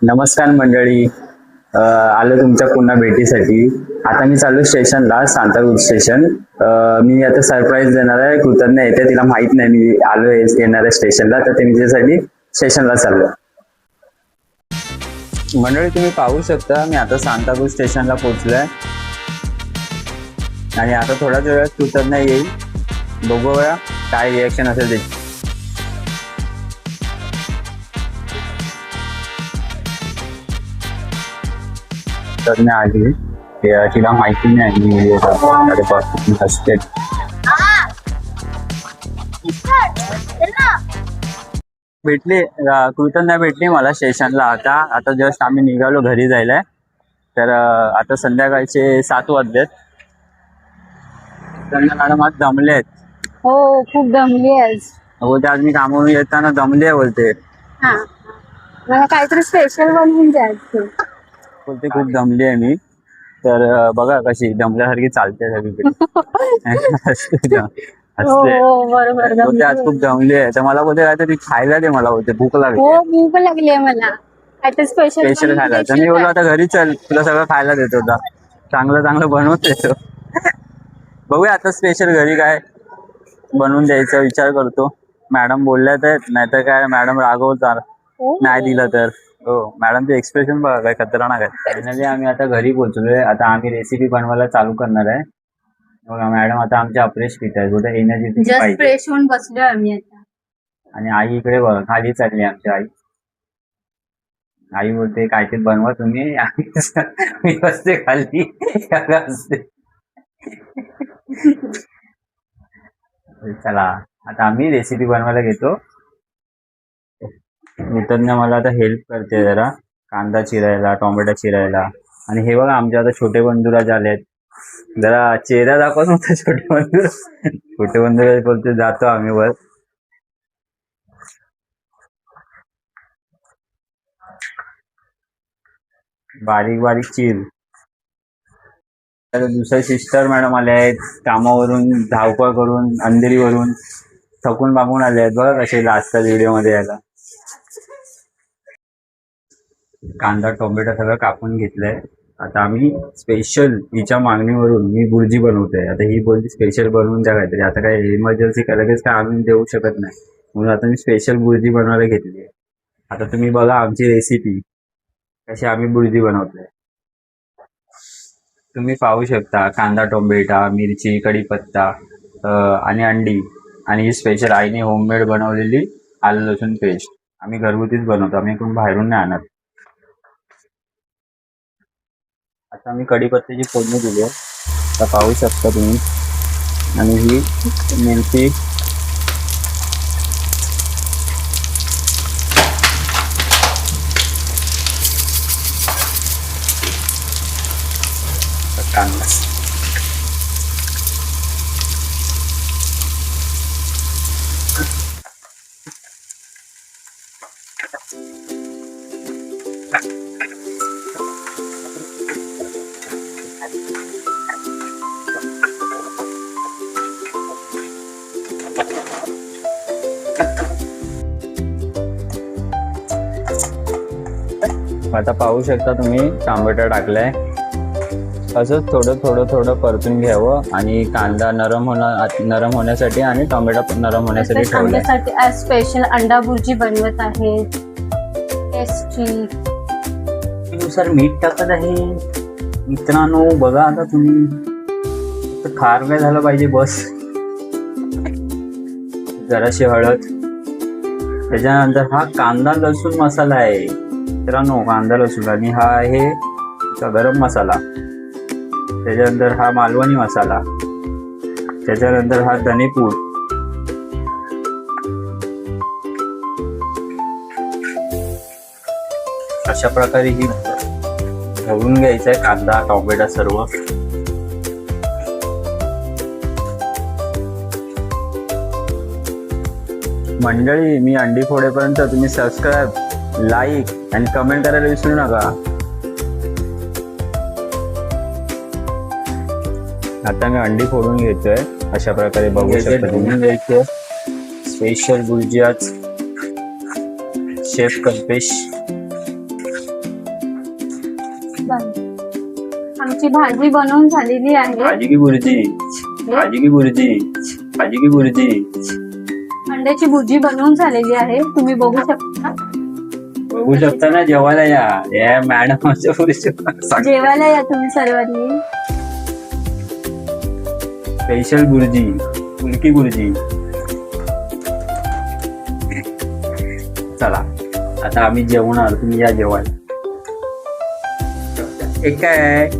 नमस्कार मंडळी. आलो तुमच्या पुन्हा भेटीसाठी. आता मी चालू स्टेशनला, सांताक्रूझ स्टेशन. मी आता सरप्राईज देणार आहे. कृतज्ञ येते, तिला माहित नाही मी आलो येणार आहे स्टेशनला, तर ते तिच्यासाठी स्टेशनला चाललो. मंडळी तुम्ही पाहू शकता, मी आता सांताक्रूझ स्टेशनला पोहोचलोय आणि आता थोड्याच वेळात कृतज्ञ येईल. बघूया काय रिॲक्शन असेल त्याची. तर मी आली, तिला माहिती नाही मी हसते. भेटली कृतज्ञ भेटली मला स्टेशनला. आता जस्ट आम्ही निघालो घरी जायला. तर आता संध्याकाळचे 7 वाजलेत. कृतज्ञ मॅडम आज दमले आहेत. हो, खूप दमली आहेस. बोलते आज मी कामावरून येताना दमले आहे बोलते. हा, मला काहीतरी स्पेशल बनवून द्यायचं. बोलते खूप दमली आहे मी. तर बघा कशी दमल्यासारखी चालते सगळीकडे. हो बरोबर. बोलते आज खूप दमली आहे. तर मला बोलते काहीतरी खायला दे, मला बोलते भूक लागली. हो, भूक लागली आहे मला. काहीतरी स्पेशल खायला. तर मी बोललो आता घरी चल, तुला सगळं खायला देतो. चांगलं चांगलं बनवून देतो. बघूया आता स्पेशल घरी काय बनवून द्यायचा विचार करतो. मॅडम बोलल्या तर, नाहीतर काय मॅडम रागवतात नाही दिलं तर. हो, मॅडमचे एक्सप्रेशन बघा काय खतरनाक आहे. फायनली आम्ही आता घरी पोहोचलोय. आता आम्ही रेसिपी बनवायला चालू करणार आहे. बघा मॅडम आता आमचे अप्रेश पित आहेत. बोलते एनर्जी जस्ट फ्रेश होऊन बसलोय आम्ही आता. आणि आई इकडे बघा खाली चालली आमची आई. आई बोलते काहीतरी बनवा तुम्ही. मी बसते खाली असते. चला आता आम्ही रेसिपी बनवायला घेतो. कृतज्ञ मला आता हेल्प करते जरा, कांदा चिरायला, टोमॅटो चिरायला. आणि हे बघा आमचे आता छोटे बंधुराज आलेत. जरा चेहरा दाखवत नव्हता छोटे बंधुराज बोलते जातो आम्ही वर. बारीक बारीक चीर. तर दुसरे सिस्टर मॅडम आले आहेत कामावरून, धावपळ करून, अंधेरीवरून थकून बागून आले आहेत. बघा कसे लास्टच्या व्हिडिओ मध्ये यायला. कांदा टोमॅटो सगळं कापून घेतलंय. आता आम्ही स्पेशल हिच्या मागणीवरून मी बुर्जी बनवतोय. आता ही बोलली स्पेशल बनवून द्या काहीतरी. आता काय इमर्जन्सी लगेच काय आम्ही देऊ शकत नाही, म्हणून आता मी स्पेशल बुर्जी बनवायला घेतली आहे. आता तुम्ही बघा आमची रेसिपी कशी आम्ही बुर्जी बनवतोय. तुम्ही पाहू शकता कांदा टोमॅटो, मिरची, कढीपत्ता आणि अंडी. आणि ही स्पेशल आईने होममेड बनवलेली आलं लसूण पेस्ट. आम्ही घरगुतीच बनवतो, आम्ही कोण बाहेरून नाही आणत. आता मी कढीपत्त्याची फोडणी दिली आहे, आता पाहू शकता तुम्ही. आणि ही मिरची, कांदा. आता पाहू शकता तुम्ही टोमॅटो टाकलाय. असंच थोडं थोडं थोडं परतून घ्यावं. आणि कांदा नरम होण्यासाठी आणि टोमॅटो नरम होण्यासाठी ठेवलाय. आमच्यासाठी आज स्पेशल अंडा भुर्जी बनवत आहे. टेस्टी. नुसार मीठ टाकत आहे मित्रांनो. बघा आता तुम्ही खार काय झालं पाहिजे बस. जराशी हळद. त्याच्यानंतर हा कांदा लसूण मसाला आहे मित्रांनो, कांदा लसूण. आणि हा आहे गरम मसाला. त्याच्यानंतर हा मालवणी मसाला. त्याच्यानंतर हा धनेपूड. अशा प्रकारे ही घालून घ्यायचं आहे कांदा टोमॅटो सर्व. मंडळी मी अंडी फोडेपर्यंत तुम्ही सबस्क्राईब, लाईक आणि कमेंट करायला विसरू नका. आता मी अंडी फोडून घेतोय अशा प्रकारे बघू शकता तुम्ही. स्पेशल बुर्जी आज शेफ कल्पेश आमची भाजी बनवून झालेली आहे. भाजी की बुर्जी? भाजी की बुर्जी? भाजी की बुर्जी? अंड्याची भुर्जी बनवून झालेली आहे, तुम्ही बघू शकता. बघू शकता ना, जेवायला या मॅडम जेवायला या तुम्ही सर्वांनी. स्पेशल बुर्जी, फुलकी बुर्जी. चला आता आम्ही जेवणार, तुम्ही या जेवायला. एक काय